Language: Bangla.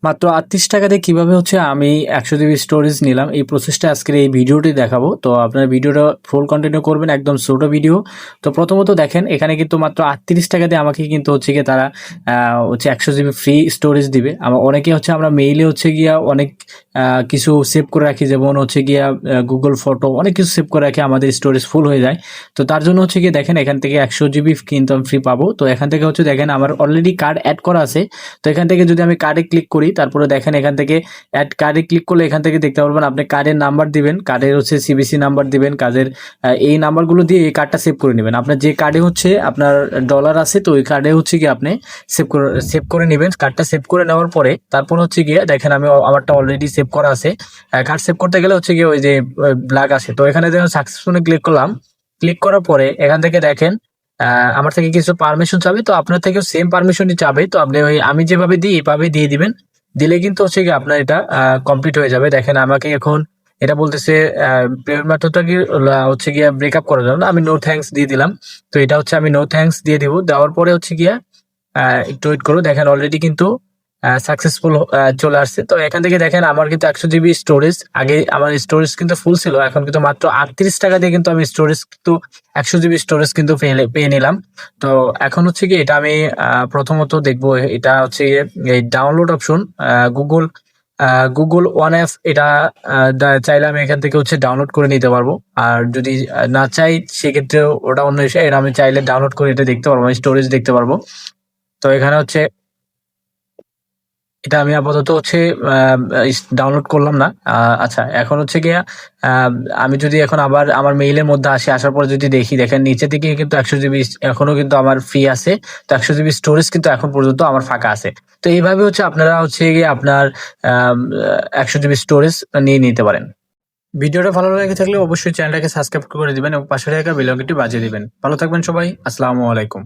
মাত্র ৩৮ টাকাতে কিভাবে হচ্ছে আমি ১০০ জিবি স্টোরেজ নিলাম এই প্রসেসটা আজকের এই ভিডিওটি দেখাবো। তো আপনারা ভিডিওটা ফুল কন্টিনিউ করবেন, একদম ছোট ভিডিও। তো প্রথমত দেখেন এখানে কিন্তু মাত্র ৩৮ টাকা দিয়ে আমাকে কিন্তু হচ্ছে গিয়ে তারা হচ্ছে ১০০ জিবি ফ্রি স্টোরেজ দিবে। অনেকে হচ্ছে আমরা মেইলে হচ্ছে গিয়া অনেক কিছু সেভ করে রাখি, যেমন হচ্ছে গিয়া গুগল ফটো অনেক কিছু সেভ করে রাখি, আমাদের স্টোরেজ ফুল হয়ে যায়। তো তার জন্য হচ্ছে গিয়ে দেখেন এখান থেকে ১০০ জিবি কিন্তু আমি ফ্রি পাবো। তো এখান থেকে হচ্ছে দেখেন আমার অলরেডি কার্ড অ্যাড করা আছে। তো এখান থেকে যদি আমি কার্ডে ক্লিক করি, তারপরে দেখেন এখান থেকে অ্যাড কার্ডে ক্লিক করলে এখান থেকে দেখতে পারবেন আপনি কার্ডের নাম্বার দিবেন, কার্ডের হচ্ছে সিবিসি নাম্বার দিবেন, কাজের এই নাম্বারগুলো দিয়ে এই কার্ডটা সেভ করে নেবেন। আপনার যে কার্ডে হচ্ছে আপনার ডলার আছে, তো ওই কার্ডে হচ্ছে গিয়ে আপনি সেভ করে নেবেন। কার্ডটা সেভ করে নেওয়ার পরে তারপর হচ্ছে গিয়ে দেখেন আমি আমারটা অলরেডি সেভ করা আছে। কার্ড সেভ করতে গেলে হচ্ছে গিয়ে ওই যে ব্ল্যাক আছে, তো এখানে দেখেন সাকসেসফুলি ক্লিক করলাম। ক্লিক করার পরে এখান থেকে দেখেন আমার থেকে কিছু পারমিশন চাবে, তো আপনার থেকেও সেম পারমিশনই চাবে। তো আপনি ওই আমি যেভাবে দিই এভাবে দিয়ে দিবেন। দিলে কিন্তু হচ্ছে কি আপনার এটা কমপ্লিট হয়ে যাবে। দেখেন আমাকে এখন এটা বলতেছে পেমেন্ট মেথডটা কি হচ্ছে গিয়া ব্রেকআপ করার জন্য আমি নো থ্যাঙ্কস দিয়ে দিলাম। তো এটা হচ্ছে আমি নো থ্যাঙ্কস দিয়ে দিব। দেওয়ার পরে হচ্ছে গিয়া একটু ওয়েট করো, দেখেন অলরেডি কিন্তু সাকসেসফুল চলে আসছে। তো এখান থেকে দেখেন আমার কিন্তু ১০০ জিবি স্টোরেজ, আগে আমার স্টোরেজ কিন্তু ফুল ছিল, এখন কিন্তু মাত্র ৩৮ টাকা দিয়ে কিন্তু আমি স্টোরেজ কিন্তু ১০০ জিবি স্টোরেজ কিন্তু পেয়ে নিলাম। তো এখন হচ্ছে কি এটা আমি প্রথমত দেখবো, এটা হচ্ছে এই download option Google Google one app, এটা চাইলে আমি এখান থেকে হচ্ছে ডাউনলোড করে নিতে পারবো। আর যদি না চাই সেক্ষেত্রে ওটা অন্য বিষয়, এটা আমি চাইলে ডাউনলোড করে এটা দেখতে পারবো, স্টোরেজ দেখতে পারবো। তো এখানে হচ্ছে এটা আমি আপাতত হচ্ছে ডাউনলোড করলাম না। আচ্ছা এখন হচ্ছে গিয়া আহ, আমি যদি এখন আবার আমার মেইলের মধ্যে আসি, আসার পরে যদি দেখি, দেখেন নিচে থেকে কিন্তু ১০০ জিবি এখনো কিন্তু আমার ফ্রি আছে। তো ১০০ জিবি স্টোরেজ কিন্তু এখন পর্যন্ত আমার ফাঁকা আছে। তো এইভাবে হচ্ছে আপনারা হচ্ছে গিয়ে আপনার ১০০ জিবি স্টোরেজ নিয়ে নিতে পারেন। ভিডিওটা ভালো লেগে থাকলে অবশ্যই চ্যানেলটাকে সাবস্ক্রাইব করে দিবেন এবং পাশে থাকা বেল আইকনটি বাজিয়ে দিবেন। ভালো থাকবেন সবাই, আসসালামু আলাইকুম।